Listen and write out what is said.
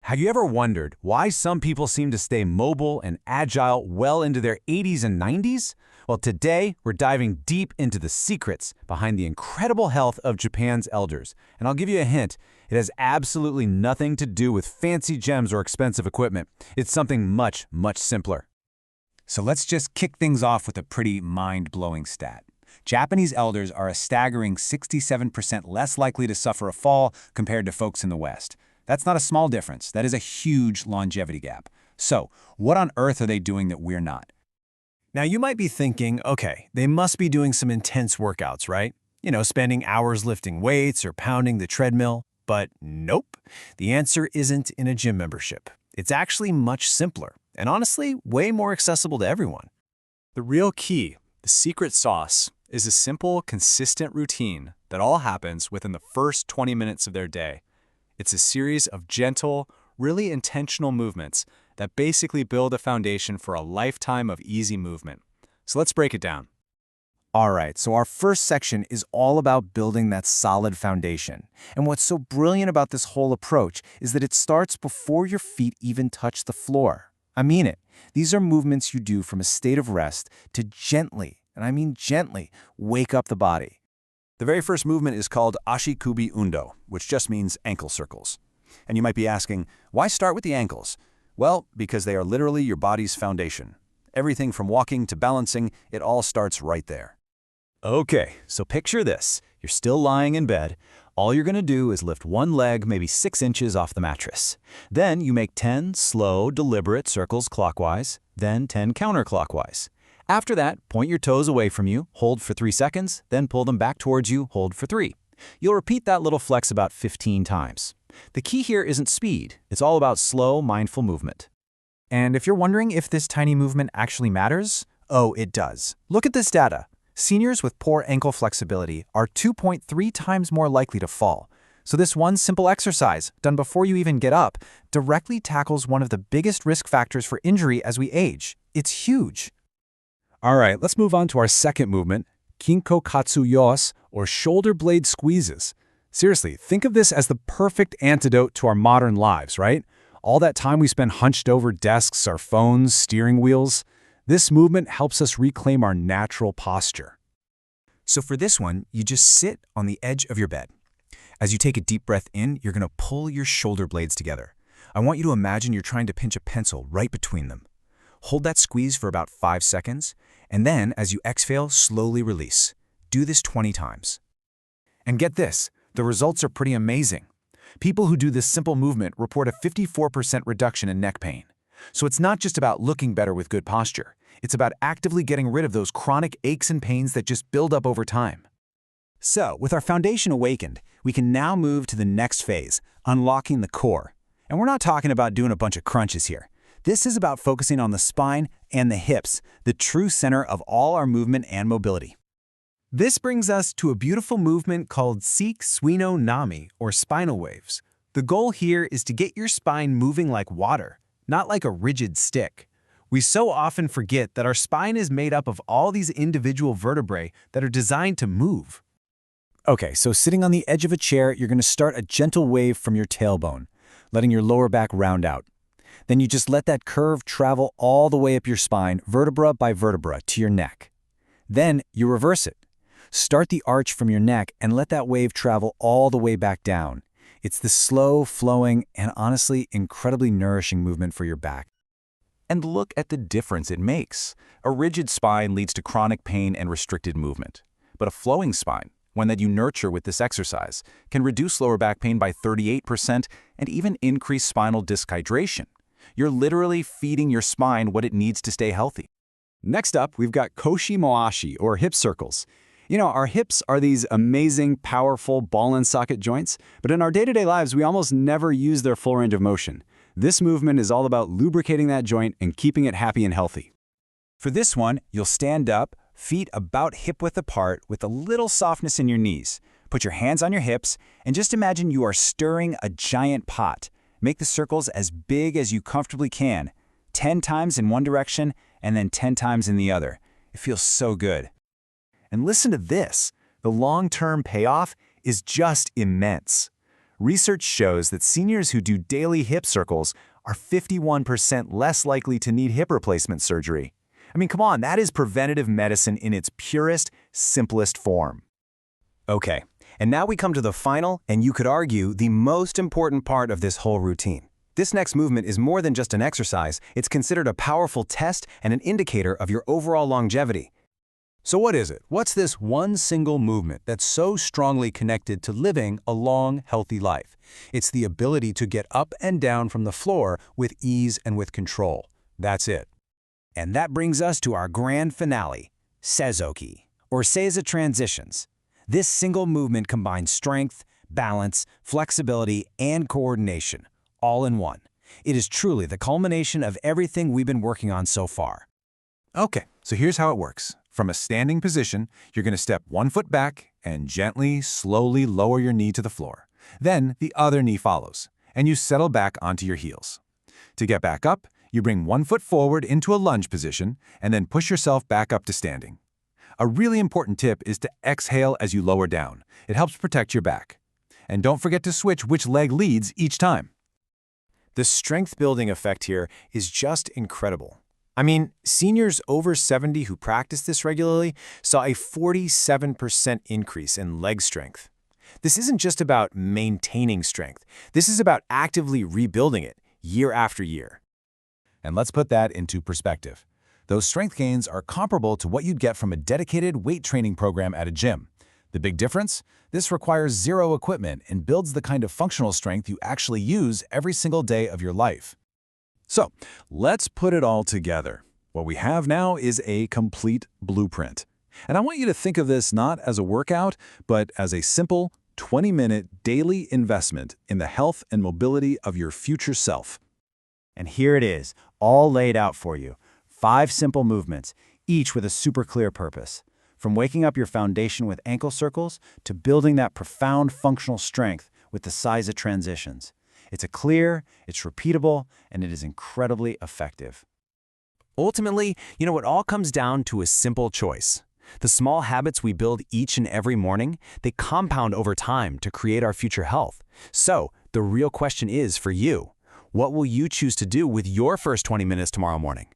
Have you ever wondered why some people seem to stay mobile and agile well into their 80s and 90s? Well, today we're diving deep into the secrets behind the incredible health of Japan's elders. And I'll give you a hint, it has absolutely nothing to do with fancy gems or expensive equipment. It's something much, much simpler. So let's just kick things off with a pretty mind-blowing stat. Japanese elders are a staggering 67% less likely to suffer a fall compared to folks in the West. That's not a small difference. That is a huge longevity gap. So, what on earth are they doing that we're not? Now you might be thinking, okay, they must be doing some intense workouts, right? Spending hours lifting weights or pounding the treadmill. But nope, the answer isn't in a gym membership. It's actually much simpler, and honestly, way more accessible to everyone. The real key, the secret sauce, is a simple, consistent routine that all happens within the first 20 minutes of their day. It's a series of gentle, really intentional movements that basically build a foundation for a lifetime of easy movement. So let's break it down. All right, so our first section is all about building that solid foundation. And what's so brilliant about this whole approach is that it starts before your feet even touch the floor. I mean it. These are movements you do from a state of rest to gently, and I mean gently, wake up the body. The very first movement is called ashikubi undo, which just means ankle circles. And you might be asking, why start with the ankles? Well, because they are literally your body's foundation. Everything from walking to balancing, it all starts right there. Okay, so picture this. You're still lying in bed. All you're going to do is lift one leg maybe 6 inches off the mattress. Then you make 10 slow, deliberate circles clockwise, then 10 counterclockwise. After that, point your toes away from you, hold for 3 seconds, then pull them back towards you, hold for 3. You'll repeat that little flex about 15 times. The key here isn't speed. It's all about slow, mindful movement. And if you're wondering if this tiny movement actually matters, oh, it does. Look at this data. Seniors with poor ankle flexibility are 2.3 times more likely to fall. So this one simple exercise, done before you even get up, directly tackles one of the biggest risk factors for injury as we age. It's huge. All right, let's move on to our second movement, Kinko Katsu Yos, or shoulder blade squeezes. Seriously, think of this as the perfect antidote to our modern lives, right? All that time we spend hunched over desks, our phones, steering wheels. This movement helps us reclaim our natural posture. So for this one, you just sit on the edge of your bed. As you take a deep breath in, you're going to pull your shoulder blades together. I want you to imagine you're trying to pinch a pencil right between them. Hold that squeeze for about 5 seconds, and then as you exhale, slowly release. Do this 20 times. And get this, the results are pretty amazing. People who do this simple movement report a 54% reduction in neck pain. So it's not just about looking better with good posture. It's about actively getting rid of those chronic aches and pains that just build up over time. So, with our foundation awakened, we can now move to the next phase, unlocking the core. And we're not talking about doing a bunch of crunches here. This is about focusing on the spine and the hips, the true center of all our movement and mobility. This brings us to a beautiful movement called Seek Suino Nami, or spinal waves. The goal here is to get your spine moving like water, not like a rigid stick. We so often forget that our spine is made up of all these individual vertebrae that are designed to move. Okay, so sitting on the edge of a chair, you're going to start a gentle wave from your tailbone, letting your lower back round out. Then you just let that curve travel all the way up your spine, vertebra by vertebra, to your neck. Then you reverse it. Start the arch from your neck and let that wave travel all the way back down. It's this slow, flowing, and honestly incredibly nourishing movement for your back. And look at the difference it makes. A rigid spine leads to chronic pain and restricted movement. But a flowing spine, one that you nurture with this exercise, can reduce lower back pain by 38% and even increase spinal disc hydration. You're literally feeding your spine what it needs to stay healthy. Next up, we've got koshi moashi, or hip circles. Our hips are these amazing, powerful ball and socket joints, but in our day-to-day lives, we almost never use their full range of motion. This movement is all about lubricating that joint and keeping it happy and healthy. For this one, you'll stand up, feet about hip-width apart with a little softness in your knees. Put your hands on your hips, and just imagine you are stirring a giant pot. Make the circles as big as you comfortably can, 10 times in one direction and then 10 times in the other. It feels so good. And listen to this. The long-term payoff is just immense. Research shows that seniors who do daily hip circles are 51% less likely to need hip replacement surgery. I mean, come on, that is preventative medicine in its purest, simplest form. Okay, and now we come to the final, and you could argue, the most important part of this whole routine. This next movement is more than just an exercise, it's considered a powerful test and an indicator of your overall longevity. So what is it? What's this one single movement that's so strongly connected to living a long, healthy life? It's the ability to get up and down from the floor with ease and with control. That's it. And that brings us to our grand finale, Seizoki, or Seiza transitions. This single movement combines strength, balance, flexibility, and coordination, all in one. It is truly the culmination of everything we've been working on so far. Okay, so here's how it works. From a standing position, you're going to step one foot back and gently, slowly lower your knee to the floor. Then the other knee follows, and you settle back onto your heels. To get back up, you bring one foot forward into a lunge position and then push yourself back up to standing. A really important tip is to exhale as you lower down. It helps protect your back. And don't forget to switch which leg leads each time. The strength-building effect here is just incredible. I mean, seniors over 70 who practice this regularly saw a 47% increase in leg strength. This isn't just about maintaining strength. This is about actively rebuilding it year after year. And let's put that into perspective. Those strength gains are comparable to what you'd get from a dedicated weight training program at a gym. The big difference? This requires zero equipment and builds the kind of functional strength you actually use every single day of your life. So, let's put it all together. What we have now is a complete blueprint. And I want you to think of this not as a workout, but as a simple 20-minute daily investment in the health and mobility of your future self. And here it is, all laid out for you. 5 simple movements, each with a super clear purpose. From waking up your foundation with ankle circles to building that profound functional strength with the Seiza transitions. It's clear, it's repeatable, and it is incredibly effective. Ultimately, it all comes down to a simple choice. The small habits we build each and every morning, they compound over time to create our future health. So, the real question is for you, what will you choose to do with your first 20 minutes tomorrow morning?